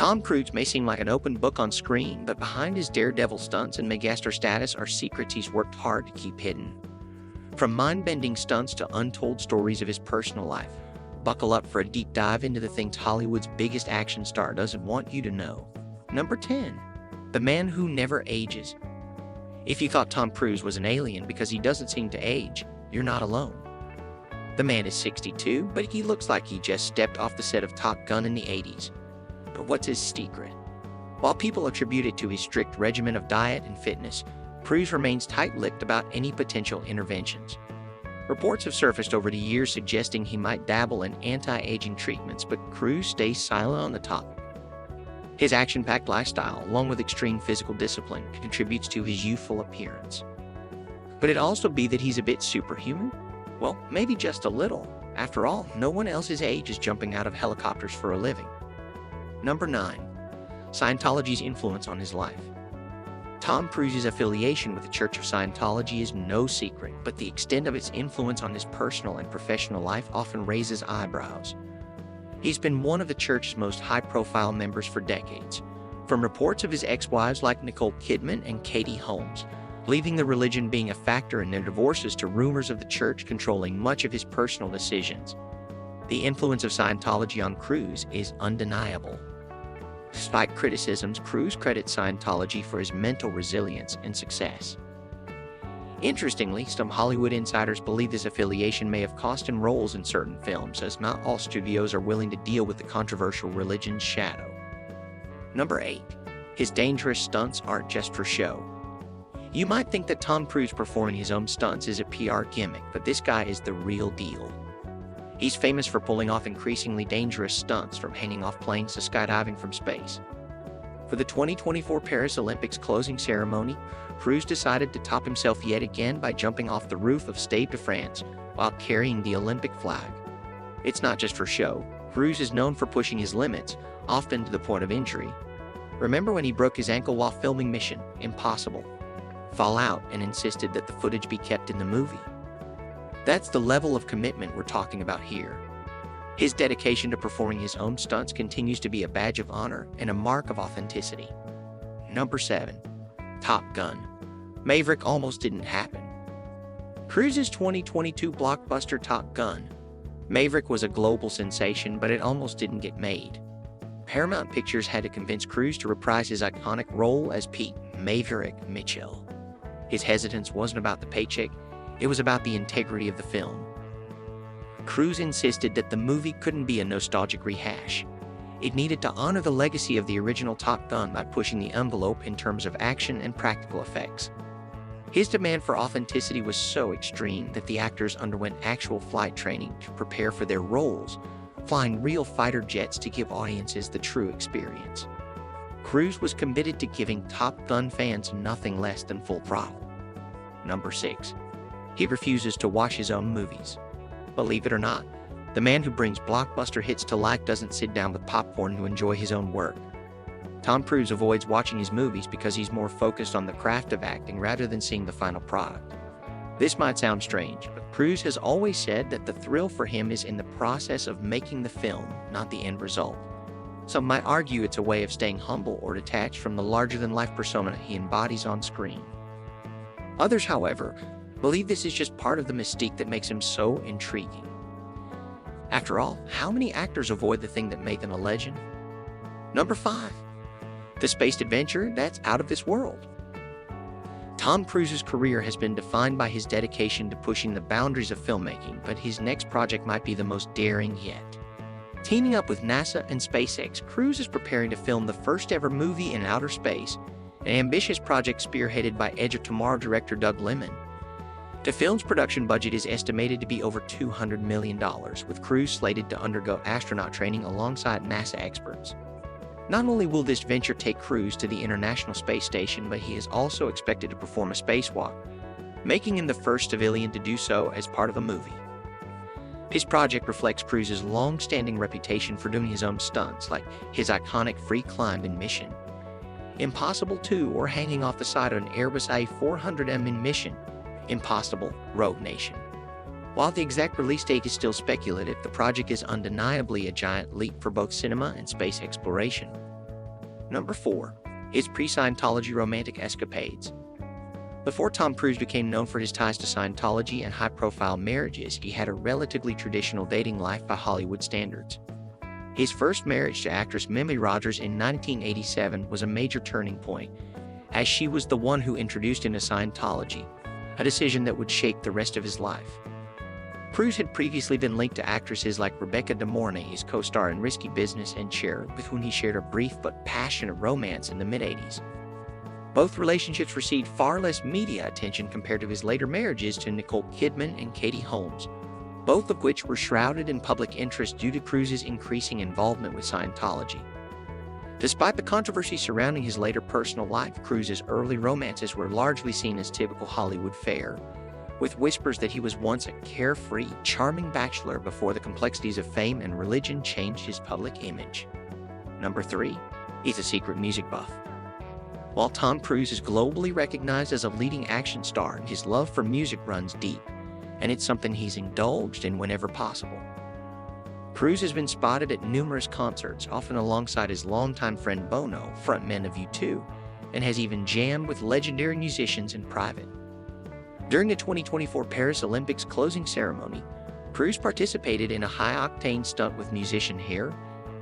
Tom Cruise may seem like an open book on screen, but behind his daredevil stunts and megastar status are secrets he's worked hard to keep hidden. From mind-bending stunts to untold stories of his personal life, buckle up for a deep dive into the things Hollywood's biggest action star doesn't want you to know. Number 10. The man who never ages. If you thought Tom Cruise was an alien because he doesn't seem to age, you're not alone. The man is 62, but he looks like he just stepped off the set of Top Gun in the 80s. But what's his secret? While people attribute it to his strict regimen of diet and fitness, Cruise remains tight-lipped about any potential interventions. Reports have surfaced over the years suggesting he might dabble in anti-aging treatments, but Cruise stays silent on the topic. His action-packed lifestyle, along with extreme physical discipline, contributes to his youthful appearance. Could it also be that he's a bit superhuman? Well, maybe just a little. After all, no one else his age is jumping out of helicopters for a living. Number 9. Scientology's influence on his life. Tom Cruise's affiliation with the Church of Scientology is no secret, but the extent of its influence on his personal and professional life often raises eyebrows. He's been one of the church's most high-profile members for decades, from reports of his ex-wives like Nicole Kidman and Katie Holmes, leaving the religion being a factor in their divorces, to rumors of the church controlling much of his personal decisions. The influence of Scientology on Cruise is undeniable. Despite criticisms, Cruise credits Scientology for his mental resilience and success. Interestingly, some Hollywood insiders believe this affiliation may have cost him roles in certain films, as not all studios are willing to deal with the controversial religion's shadow. Number 8. His dangerous stunts aren't just for show. You might think that Tom Cruise performing his own stunts is a PR gimmick, but this guy is the real deal. He's famous for pulling off increasingly dangerous stunts, from hanging off planes to skydiving from space. For the 2024 Paris Olympics closing ceremony, Cruise decided to top himself yet again by jumping off the roof of Stade de France while carrying the Olympic flag. It's not just for show. Cruise is known for pushing his limits, often to the point of injury. Remember when he broke his ankle while filming Mission Impossible Fallout and insisted that the footage be kept in the movie? That's the level of commitment we're talking about here. His dedication to performing his own stunts continues to be a badge of honor and a mark of authenticity. Number 7. Top Gun. Maverick almost didn't happen. Cruise's 2022 blockbuster Top Gun. Maverick was a global sensation, but it almost didn't get made. Paramount Pictures had to convince Cruise to reprise his iconic role as Pete "Maverick" Mitchell. His hesitance wasn't about the paycheck, it was about the integrity of the film. Cruise insisted that the movie couldn't be a nostalgic rehash. It needed to honor the legacy of the original Top Gun by pushing the envelope in terms of action and practical effects. His demand for authenticity was so extreme that the actors underwent actual flight training to prepare for their roles, flying real fighter jets to give audiences the true experience. Cruise was committed to giving Top Gun fans nothing less than full throttle. Number 6. He refuses to watch his own movies. Believe it or not, the man who brings blockbuster hits to life doesn't sit down with popcorn to enjoy his own work. Tom Cruise avoids watching his movies because he's more focused on the craft of acting rather than seeing the final product. This might sound strange, but Cruise has always said that the thrill for him is in the process of making the film, not the end result. Some might argue it's a way of staying humble or detached from the larger-than-life persona he embodies on screen. Others, however, believe this is just part of the mystique that makes him so intriguing. After all, how many actors avoid the thing that made them a legend? Number 5. The space adventure that's out of this world. Tom Cruise's career has been defined by his dedication to pushing the boundaries of filmmaking, but his next project might be the most daring yet. Teaming up with NASA and SpaceX, Cruise is preparing to film the first-ever movie in outer space, an ambitious project spearheaded by Edge of Tomorrow director Doug Liman. The film's production budget is estimated to be over $200 million, with Cruise slated to undergo astronaut training alongside NASA experts. Not only will this venture take Cruise to the International Space Station, but he is also expected to perform a spacewalk, making him the first civilian to do so as part of a movie. His project reflects Cruise's long-standing reputation for doing his own stunts, like his iconic free climb in Mission Impossible 2 or hanging off the side of an Airbus A400M in Mission Impossible Rogue Nation. While the exact release date is still speculative, the project is undeniably a giant leap for both cinema and space exploration. Number 4. His pre-Scientology romantic escapades. Before Tom Cruise became known for his ties to Scientology and high-profile marriages, he had a relatively traditional dating life by Hollywood standards. His first marriage to actress Mimi Rogers in 1987 was a major turning point, as she was the one who introduced him to Scientology, a decision that would shape the rest of his life. Cruise had previously been linked to actresses like Rebecca De Mornay, his co-star in Risky Business, and Cher, with whom he shared a brief but passionate romance in the mid-80s. Both relationships received far less media attention compared to his later marriages to Nicole Kidman and Katie Holmes, both of which were shrouded in public interest due to Cruise's increasing involvement with Scientology. Despite the controversy surrounding his later personal life, Cruise's early romances were largely seen as typical Hollywood fare, with whispers that he was once a carefree, charming bachelor before the complexities of fame and religion changed his public image. Number 3. He's a secret music buff. While Tom Cruise is globally recognized as a leading action star, his love for music runs deep, and it's something he's indulged in whenever possible. Cruise has been spotted at numerous concerts, often alongside his longtime friend Bono, frontman of U2, and has even jammed with legendary musicians in private. During the 2024 Paris Olympics closing ceremony, Cruise participated in a high-octane stunt with musician Hair,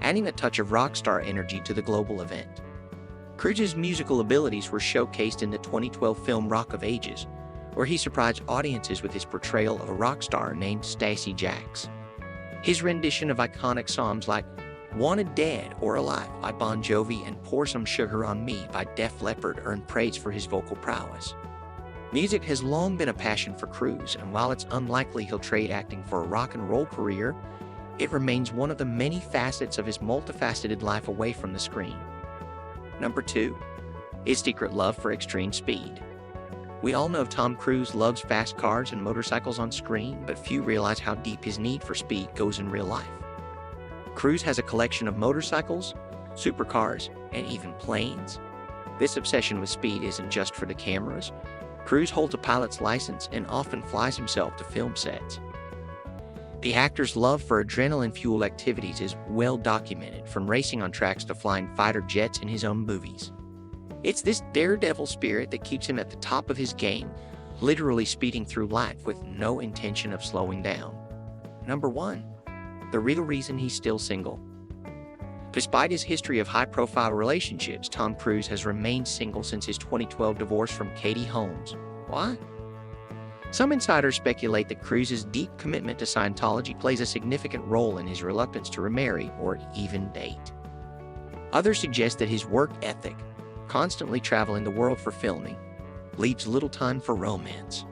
adding a touch of rock star energy to the global event. Cruise's musical abilities were showcased in the 2012 film Rock of Ages, where he surprised audiences with his portrayal of a rock star named Stacey Jacks. His rendition of iconic songs like Wanted Dead or Alive by Bon Jovi and Pour Some Sugar on Me by Def Leppard earned praise for his vocal prowess. Music has long been a passion for Cruise, and while it's unlikely he'll trade acting for a rock and roll career, it remains one of the many facets of his multifaceted life away from the screen. Number 2. His secret love for extreme speed. We all know Tom Cruise loves fast cars and motorcycles on screen, but few realize how deep his need for speed goes in real life. Cruise has a collection of motorcycles, supercars, and even planes. This obsession with speed isn't just for the cameras. Cruise holds a pilot's license and often flies himself to film sets. The actor's love for adrenaline-fueled activities is well documented, from racing on tracks to flying fighter jets in his own movies. It's this daredevil spirit that keeps him at the top of his game, literally speeding through life with no intention of slowing down. Number 1. The real reason he's still single. Despite his history of high-profile relationships, Tom Cruise has remained single since his 2012 divorce from Katie Holmes. Why? Some insiders speculate that Cruise's deep commitment to Scientology plays a significant role in his reluctance to remarry or even date. Others suggest that his work ethic, constantly traveling the world for filming, leaves little time for romance.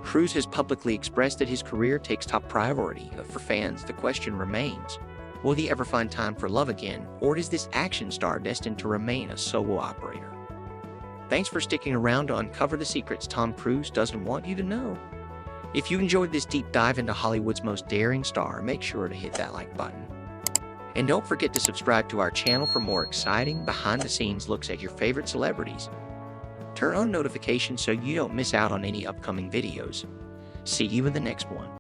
Cruise has publicly expressed that his career takes top priority, but for fans, the question remains, will he ever find time for love again, or is this action star destined to remain a solo operator? Thanks for sticking around to uncover the secrets Tom Cruise doesn't want you to know. If you enjoyed this deep dive into Hollywood's most daring star, make sure to hit that like button. And don't forget to subscribe to our channel for more exciting behind-the-scenes looks at your favorite celebrities. Turn on notifications so you don't miss out on any upcoming videos. See you in the next one.